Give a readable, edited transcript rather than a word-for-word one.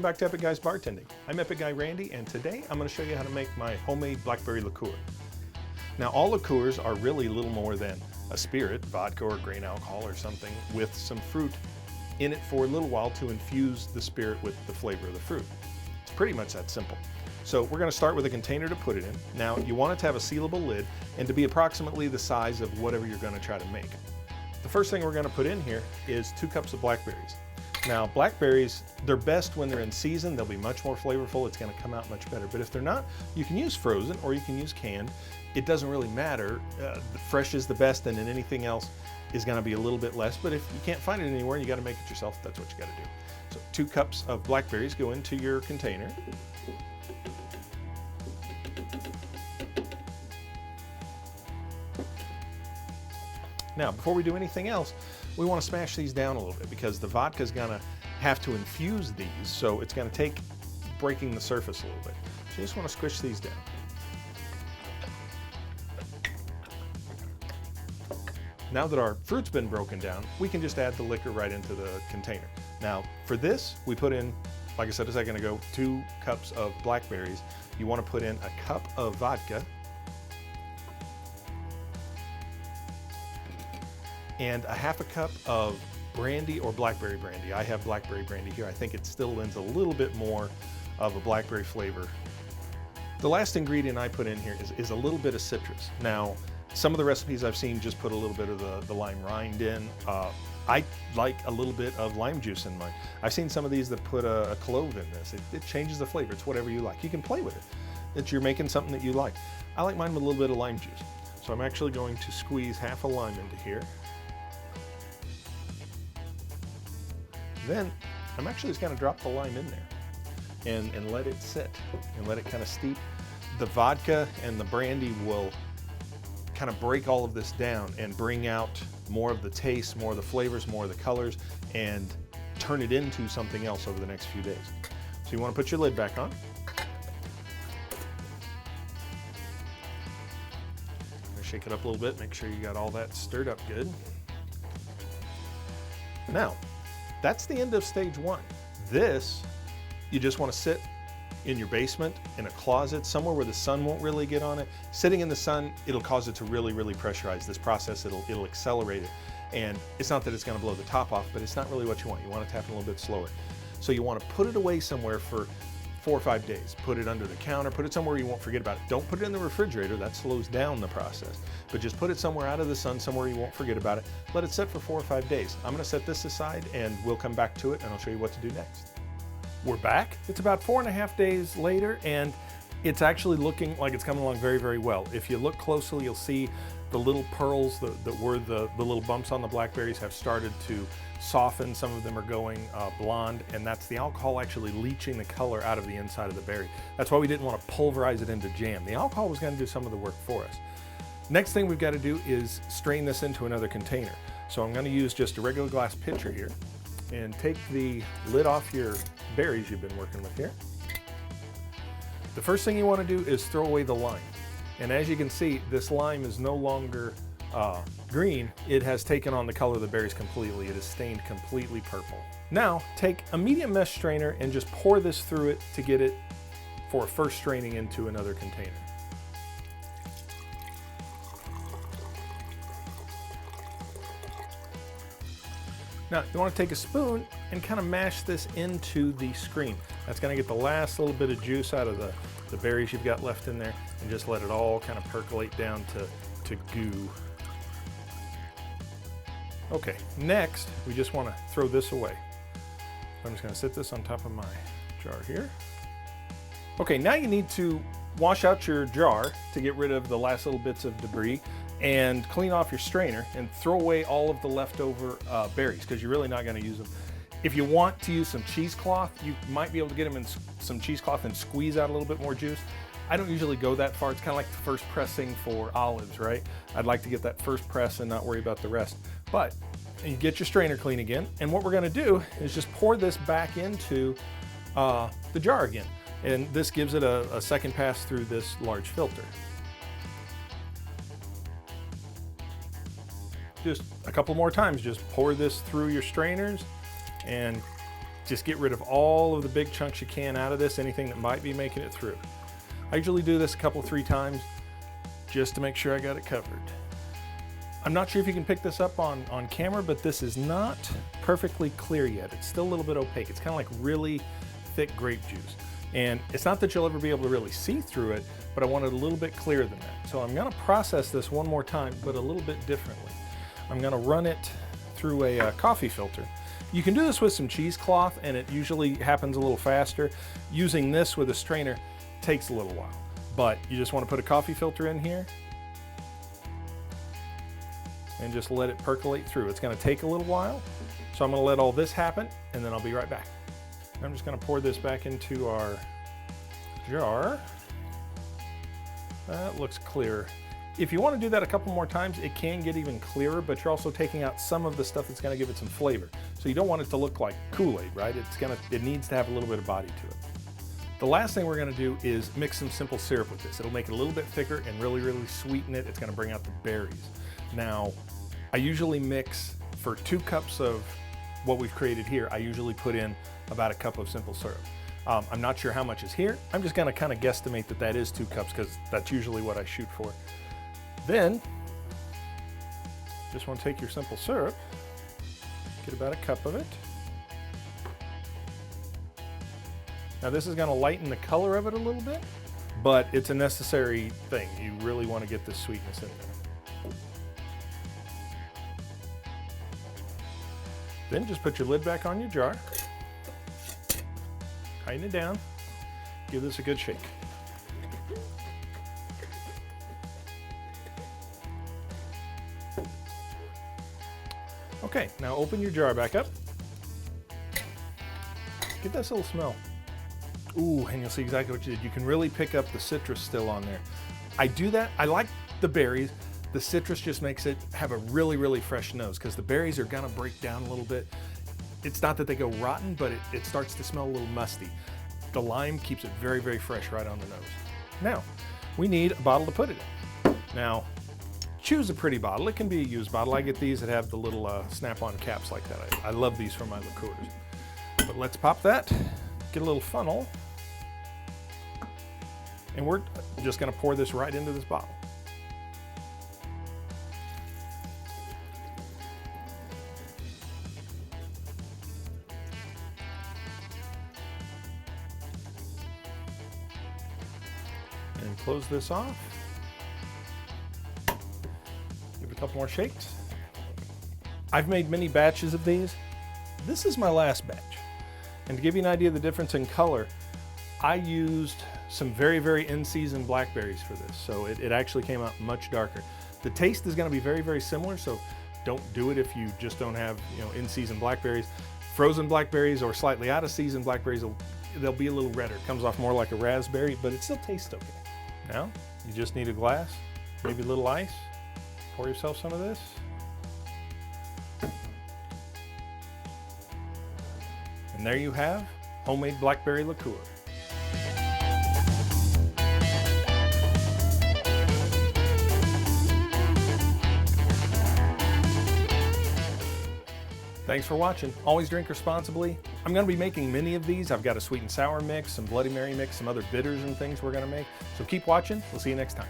back to Epic Guy's Bartending. I'm Epic Guy Randy, and today I'm going to show you how to make my homemade Blackberry Liqueur. Now, all liqueurs are really little more than a spirit, vodka or grain alcohol or something, with some fruit in it for a little while to infuse the spirit with the flavor of the fruit. It's pretty much that simple. So we're going to start with a container to put it in. Now, you want it to have a sealable lid and to be approximately the size of whatever you're going to try to make. The first thing we're going to put in here is 2 cups of blackberries. Now, blackberries, they're best when they're in season. They'll be much more flavorful. It's going to come out much better. But if they're not, you can use frozen or you can use canned. It doesn't really matter. The fresh is the best, and then anything else is going to be a little bit less. But if you can't find it anywhere and you got to make it yourself, that's what you got to do. So 2 cups of blackberries go into your container. Now, before we do anything else, we want to smash these down a little bit because the vodka is going to have to infuse these, so it's going to take breaking the surface a little bit. So you just want to squish these down. Now that our fruit's been broken down, we can just add the liquor right into the container. Now, for this, we put in, like I said a second ago, 2 cups of blackberries. You want to put in a cup of vodka and a half a cup of brandy or blackberry brandy. I have blackberry brandy here. I think it still lends a little bit more of a blackberry flavor. The last ingredient I put in here is a little bit of citrus. Now, some of the recipes I've seen just put a little bit of the lime rind in. I like a little bit of lime juice in mine. I've seen some of these that put a clove in this. It changes the flavor. It's whatever you like. You can play with it. That you're making something that you like. I like mine with a little bit of lime juice. So I'm actually going to squeeze half a lime into here. Then I'm actually just going to drop the lime in there and let it sit and let it kind of steep. The vodka and the brandy will kind of break all of this down and bring out more of the taste, more of the flavors, more of the colors, and turn it into something else over the next few days. So you want to put your lid back on. Shake it up a little bit, make sure you got all that stirred up good. Now, that's the end of stage 1. This, you just want to sit in your basement, in a closet, somewhere where the sun won't really get on it. Sitting in the sun, it'll cause it to really, really pressurize this process. It'll accelerate it. And it's not that it's going to blow the top off, but it's not really what you want. You want it to happen a little bit slower. So you want to put it away somewhere for 4 or 5 days. Put it under the counter, put it somewhere you won't forget about it. Don't put it in the refrigerator, that slows down the process. But just put it somewhere out of the sun, somewhere you won't forget about it. Let it sit for 4 or 5 days. I'm gonna set this aside and we'll come back to it and I'll show you what to do next. We're back. It's about 4.5 days later and it's actually looking like it's coming along very, very well. If you look closely, you'll see the little pearls that were the little bumps on the blackberries have started to soften. Some of them are going blonde, and that's the alcohol actually leaching the color out of the inside of the berry. That's why we didn't want to pulverize it into jam. The alcohol was going to do some of the work for us. Next thing we've got to do is strain this into another container. So I'm going to use just a regular glass pitcher here and take the lid off your berries you've been working with here. The first thing you want to do is throw away the lime. And as you can see, this lime is no longer green. It has taken on the color of the berries completely. It is stained completely purple. Now, take a medium mesh strainer and just pour this through it to get it for first straining into another container. Now, you want to take a spoon and kind of mash this into the screen. That's going to get the last little bit of juice out of the berries you've got left in there, and just let it all kind of percolate down to goo. Okay, next, we just want to throw this away. So I'm just going to sit this on top of my jar here. Okay, now you need to wash out your jar to get rid of the last little bits of debris and clean off your strainer and throw away all of the leftover berries because you're really not going to use them. If you want to use some cheesecloth, you might be able to get them in some cheesecloth and squeeze out a little bit more juice. I don't usually go that far. It's kind of like the first pressing for olives, right? I'd like to get that first press and not worry about the rest. But you get your strainer clean again, and what we're going to do is just pour this back into the jar again. And this gives it a second pass through this large filter. Just a couple more times, just pour this through your strainers and Just get rid of all of the big chunks you can out of this, anything that might be making it through. I usually do this a couple, 3 times just to make sure I got it covered. I'm not sure if you can pick this up on camera, but this is not perfectly clear yet. It's still a little bit opaque. It's kind of like really thick grape juice. And it's not that you'll ever be able to really see through it, but I want it a little bit clearer than that. So I'm gonna process this one more time, but a little bit differently. I'm gonna run it through a coffee filter. You can do this with some cheesecloth and it usually happens a little faster. Using this with a strainer takes a little while, but you just wanna put a coffee filter in here and just let it percolate through. It's gonna take a little while, so I'm gonna let all this happen and then I'll be right back. I'm just gonna pour this back into our jar. That looks clearer. If you wanna do that a couple more times, it can get even clearer, but you're also taking out some of the stuff that's gonna give it some flavor. So you don't want it to look like Kool-Aid, right? It needs to have a little bit of body to it. The last thing we're gonna do is mix some simple syrup with this. It'll make it a little bit thicker and really, really sweeten it. It's gonna bring out the berries. Now, I usually mix, for 2 cups of what we've created here, I usually put in about 1 cup of simple syrup. I'm not sure how much is here. I'm just gonna kind of guesstimate that is 2 cups because that's usually what I shoot for. Then, just wanna take your simple syrup, get about 1 cup of it. Now this is gonna lighten the color of it a little bit, but it's a necessary thing. You really wanna get this sweetness in there. Then just put your lid back on your jar, tighten it down, give this a good shake. Okay, now open your jar back up. Get this little smell. Ooh, and you'll see exactly what you did. You can really pick up the citrus still on there. I do that, I like the berries. The citrus just makes it have a really, really fresh nose because the berries are gonna break down a little bit. It's not that they go rotten, but it starts to smell a little musty. The lime keeps it very, very fresh right on the nose. Now, we need a bottle to put it in. Now, choose a pretty bottle. It can be a used bottle. I get these that have the little snap-on caps like that. I love these for my liqueurs. But let's pop that, get a little funnel, and we're just gonna pour this right into this bottle. And close this off. Give it a couple more shakes. I've made many batches of these. This is my last batch. And to give you an idea of the difference in color, I used some very, very in-season blackberries for this. So it actually came out much darker. The taste is gonna be very, very similar, so don't do it if you just don't have, in-season blackberries. Frozen blackberries or slightly out of season blackberries, they'll be a little redder. It comes off more like a raspberry, but it still tastes okay. Now, you just need a glass, maybe a little ice. Pour yourself some of this. And there you have homemade blackberry liqueur. Thanks for watching. Always drink responsibly. I'm gonna be making many of these. I've got a sweet and sour mix, some Bloody Mary mix, some other bitters and things we're gonna make. So keep watching. We'll see you next time.